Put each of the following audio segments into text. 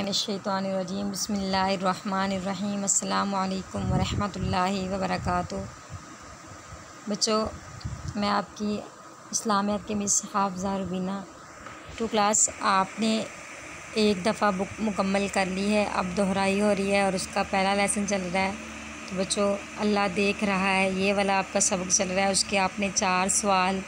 मिनश्शैतानिर्रजीम बिस्मिल्लाहिर्रहमानिर्रहीम अस्सलामु अलैकुम वरहमतुल्लाहि वबरकातुहू। बच्चों, मैं आपकी इस्लामियत के मिस हाफ़िज़ा रुबीना 2 क्लास आपने एक दफ़ा बुक मुकम्मल कर ली है, अब दोहराई हो रही है और उसका पहला लेसन चल रहा है। तो बच्चों, अल्लाह देख रहा है, ये वाला आपका सबक चल रहा है। उसके आपने 4 सवाल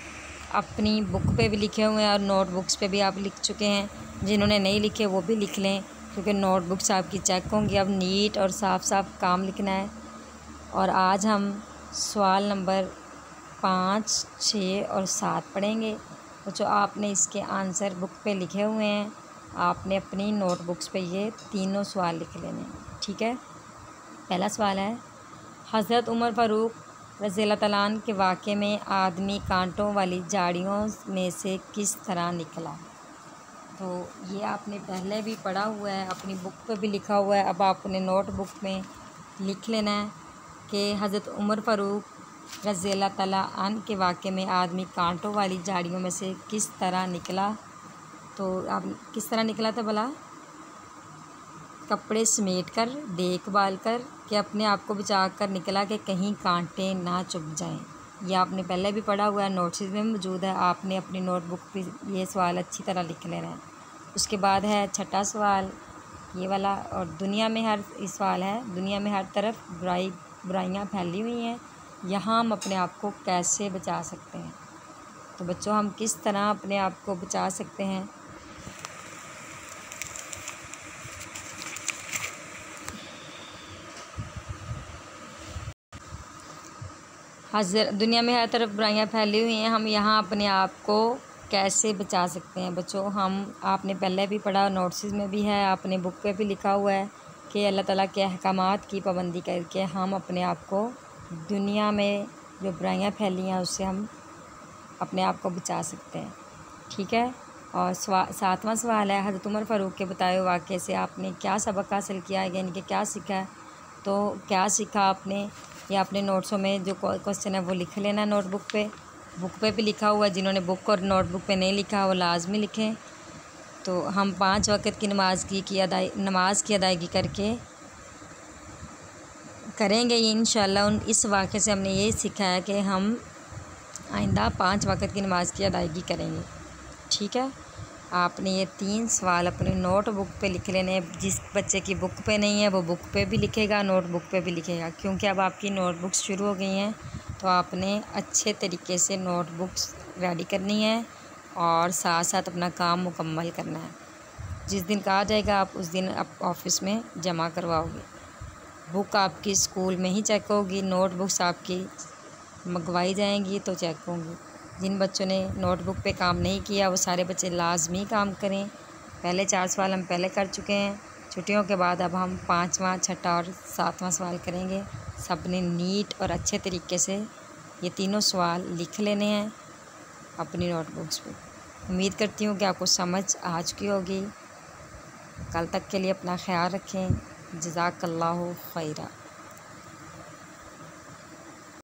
अपनी बुक पे भी लिखे हुए हैं और नोटबुक्स पे भी आप लिख चुके हैं। जिन्होंने नहीं लिखे वो भी लिख लें, क्योंकि नोटबुक्स आपकी चेक होंगी। अब नीट और साफ साफ काम लिखना है। और आज हम सवाल नंबर 5, 6 और 7 पढ़ेंगे। बच्चों, आपने इसके आंसर बुक पे लिखे हुए हैं, आपने अपनी नोटबुक्स पे ये तीनों सवाल लिख लेने हैं, ठीक है। पहला सवाल है, हज़रत उमर फ़ारूक रज़ियल्लाहु तआला अन्हु के वाक़े में आदमी कांटों वाली झाड़ियों में से किस तरह निकला। तो ये आपने पहले भी पढ़ा हुआ है, अपनी बुक पे भी लिखा हुआ है। अब आपने नोटबुक में लिख लेना है कि हज़रत उमर फ़ारूक रज़ियल्लाहु तआला अन्हु के वाक़े में आदमी कांटों वाली झाड़ियों में से किस तरह निकला। तो आप किस तरह निकला था भला? कपड़े समेट कर, देखभाल कर, कि अपने आप को बचा कर निकला कि कहीं कांटे ना चुभ जाएं। यह आपने पहले भी पढ़ा हुआ है, नोट्स में मौजूद है। आपने अपनी नोटबुक पे ये सवाल अच्छी तरह लिख लेना है। उसके बाद है छठा सवाल, ये वाला, और दुनिया में हर सवाल है, दुनिया में हर तरफ बुराइयां फैली हुई हैं, यहाँ हम अपने आप को कैसे बचा सकते हैं। तो बच्चों, हम किस तरह अपने आप को बचा सकते हैं। दुनिया में हर तरफ बुराइयां फैली हुई हैं, हम यहाँ अपने आप को कैसे बचा सकते हैं। बच्चों, आपने पहले भी पढ़ा, नोट्स में भी है, आपने बुक पे भी लिखा हुआ है कि अल्लाह ताला के अहकामात की पाबंदी करके हम अपने आप को दुनिया में जो बुराइयां फैली हैं उससे हम अपने आप को बचा सकते हैं, ठीक है। और 7वां सवाल है, हज़रत उमर फ़ारूक के बताए हुए वाक़े से आपने क्या सबक हासिल किया है, यानी कि क्या सीखा है। तो क्या सीखा आपने, या अपने नोट्सों में जो क्वेश्चन है वो लिख लेना नोटबुक पे। बुक पे भी लिखा हुआ है, जिन्होंने बुक और नोटबुक पे नहीं लिखा वो लाजमी लिखें। तो हम 5 वक़्त की नमाज की अदायगी करके करेंगे इंशाअल्लाह। इस वाक़े से हमने ये सीखा है कि हम आइंदा 5 वक़्त की नमाज की अदायगी करेंगे, ठीक है। आपने ये 3 सवाल अपनी नोटबुक पे लिख लेने। जिस बच्चे की बुक पे नहीं है वो बुक पे भी लिखेगा, नोटबुक पे भी लिखेगा, क्योंकि अब आपकी नोटबुक्स शुरू हो गई हैं। तो आपने अच्छे तरीके से नोटबुक्स रेडी करनी है और साथ साथ अपना काम मुकम्मल करना है। जिस दिन कहा जाएगा आप उस दिन आप ऑफ़िस में जमा करवाओगे। बुक आपकी स्कूल में ही चेक होगी, नोटबुक्स आपकी मंगवाई जाएंगी तो चेक होंगी। जिन बच्चों ने नोटबुक पे काम नहीं किया वो सारे बच्चे लाजमी काम करें। पहले 4 सवाल हम पहले कर चुके हैं। छुट्टियों के बाद अब हम 5वां, 6ठा और 7वां सवाल करेंगे। सब ने नीट और अच्छे तरीके से ये तीनों सवाल लिख लेने हैं अपनी नोटबुक्स पे। उम्मीद करती हूँ कि आपको समझ आ चुकी होगी। कल तक के लिए अपना ख्याल रखें। जज़ाकल्लाहु खैरा।